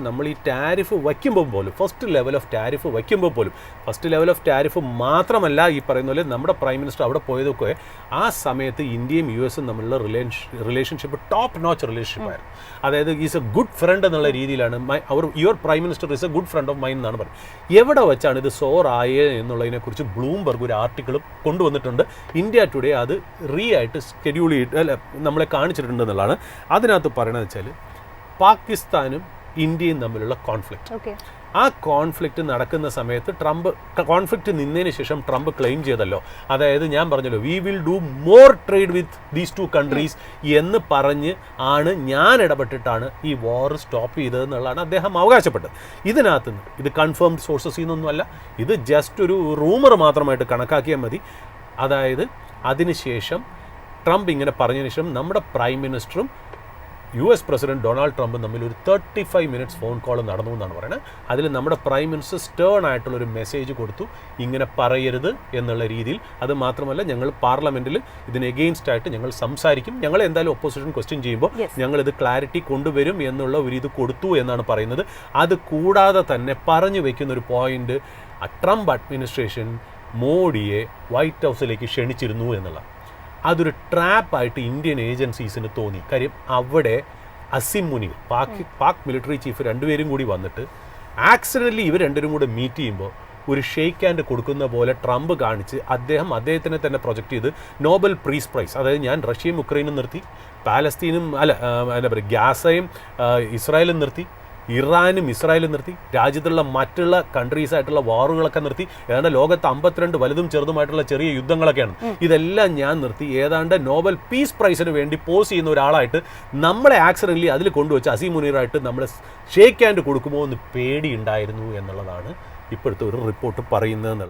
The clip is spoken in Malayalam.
നമ്മൾ ഈ ടാരിഫ് വയ്ക്കുമ്പോൾ പോലും ഫസ്റ്റ് ലെവൽ ഓഫ് ടാരിഫ് മാത്രമല്ല ഈ പറയുന്ന പോലെ നമ്മുടെ പ്രൈം മിനിസ്റ്റർ അവിടെ പോയതൊക്കെ ആ സമയത്ത് ഇന്ത്യയും യു എസും തമ്മിലുള്ള റിലേഷൻഷിപ്പ് ടോപ്പ് നോച്ച് റിലേഷൻഷിപ്പായിരുന്നു. അതായത് ഈസ് എ ഗുഡ് ഫ്രണ്ട് എന്നുള്ള രീതിയിലാണ് your prime minister is A good friend of mine എന്നാണ് പറയുന്നത്. എവിടെ വെച്ചാണ് ഇത് സോറായത് എന്നുള്ളതിനെക്കുറിച്ച് ബ്ലൂംബർഗ് ഒരു ആർട്ടിക്കിൾ കൊണ്ടുവന്നിട്ടുണ്ട്. ഇന്ത്യ ടുഡേ അത് ആയിട്ട് ഷെഡ്യൂൾ ചെയ്തിട്ട് നമ്മളെ കാണിച്ചിട്ടുണ്ട് എന്നുള്ളതാണ്. അതിനകത്ത് പറയണത് വെച്ചാൽ പാകിസ്ഥാനും ഇന്ത്യയും തമ്മിലുള്ള കോൺഫ്ലിക്റ്റ്. ആ കോൺഫ്ലിക്റ്റ് നടക്കുന്ന സമയത്ത് കോൺഫ്ലിക്റ്റ് നിന്നതിന് ശേഷം ട്രംപ് ക്ലെയിം ചെയ്തല്ലോ, അതായത് ഞാൻ പറഞ്ഞല്ലോ we will do more trade with these two countries എന്ന് പറഞ്ഞ് ഞാൻ ഇടപെട്ടിട്ടാണ് ഈ വാർ സ്റ്റോപ്പ് ചെയ്തതെന്നുള്ളതാണ് അദ്ദേഹം അവകാശപ്പെട്ടത്. ഇതിനകത്ത് നിന്ന് ഇത് കൺഫേംഡ് സോഴ്സസിൽ നിന്നൊന്നുമല്ല, ഇത് ജസ്റ്റ് ഒരു റൂമർ മാത്രമായിട്ട് കണക്കാക്കിയാൽ മതി. അതായത് അതിനുശേഷം ട്രംപ് ഇങ്ങനെ പറഞ്ഞതിന് ശേഷം നമ്മുടെ പ്രൈം മിനിസ്റ്ററും US പ്രസിഡന്റ് ഡൊണാൾഡ് ട്രംപും തമ്മിൽ ഒരു 35 മിനിറ്റ്സ് ഫോൺ കോൾ നടന്നു എന്നാണ് പറയുന്നത്. അതിൽ നമ്മുടെ പ്രൈം മിനിസ്റ്റർ സ്റ്റേൺ ആയിട്ടുള്ളൊരു മെസ്സേജ് കൊടുത്തു, ഇങ്ങനെ പറയരുത് എന്നുള്ള രീതിയിൽ. അത് മാത്രമല്ല, ഞങ്ങൾ പാർലമെൻറ്റിൽ ഇതിന് എഗെയിൻസ്റ്റ് ആയിട്ട് ഞങ്ങൾ സംസാരിക്കും, ഞങ്ങൾ എന്തായാലും ഒപ്പോസിഷൻ ക്വസ്റ്റ്യൻ ചെയ്യുമ്പോൾ ഞങ്ങളിത് ക്ലാരിറ്റി കൊണ്ടുവരും എന്നുള്ള ഒരു ഇത് കൊടുത്തു എന്നാണ് പറയുന്നത്. അത് കൂടാതെ തന്നെ പറഞ്ഞു വയ്ക്കുന്നൊരു പോയിന്റ്, ട്രംപ് അഡ്മിനിസ്ട്രേഷൻ മോഡിയെ വൈറ്റ് ഹൗസിലേക്ക് ക്ഷണിച്ചിരുന്നു എന്നുള്ള അതൊരു ട്രാപ്പായിട്ട് ഇന്ത്യൻ ഏജൻസീസിന് തോന്നി. കാര്യം അവിടെ അസിം മുനിർ പാക് മിലിറ്ററി ചീഫ് രണ്ടുപേരും കൂടി വന്നിട്ട് ആക്സിഡൻ്റലി ഇവർ രണ്ടുപേരും കൂടെ മീറ്റ് ചെയ്യുമ്പോൾ ഒരു ഷെയ്ക്ക് ഹാൻഡ് കൊടുക്കുന്ന പോലെ ട്രംപ് കാണിച്ച് അദ്ദേഹത്തിനെ തന്നെ പ്രൊജക്റ്റ് ചെയ്ത് നോബൽ പീസ് പ്രൈസ്, അതായത് ഞാൻ റഷ്യയും ഉക്രൈനും നിർത്തി, പാലസ്തീനും എന്താ പറയുക ഗാസയും ഇസ്രായേലും നിർത്തി, ഇറാനും ഇസ്രായേലും നിർത്തി, രാജ്യത്തുള്ള മറ്റുള്ള കൺട്രീസായിട്ടുള്ള വാറുകളൊക്കെ നിർത്തി, ഏതാണ്ട് ലോകത്ത് 52 വലുതും ചെറുതുമായിട്ടുള്ള ചെറിയ യുദ്ധങ്ങളൊക്കെയാണ്, ഇതെല്ലാം ഞാൻ നിർത്തി, ഏതാണ്ട് നോബൽ പീസ് പ്രൈസിന് വേണ്ടി പോസ് ചെയ്യുന്ന ഒരാളായിട്ട് നമ്മളെ ആക്സിഡൻ്റലി അതിൽ കൊണ്ടുവച്ച് അസീം മുനീറായിട്ട് നമ്മൾ ഷേക്ക് ഹാൻഡ് കൊടുക്കുമോ എന്ന് പേടിയുണ്ടായിരുന്നു എന്നുള്ളതാണ് ഇപ്പോഴത്തെ ഒരു റിപ്പോർട്ട് പറയുന്നത്.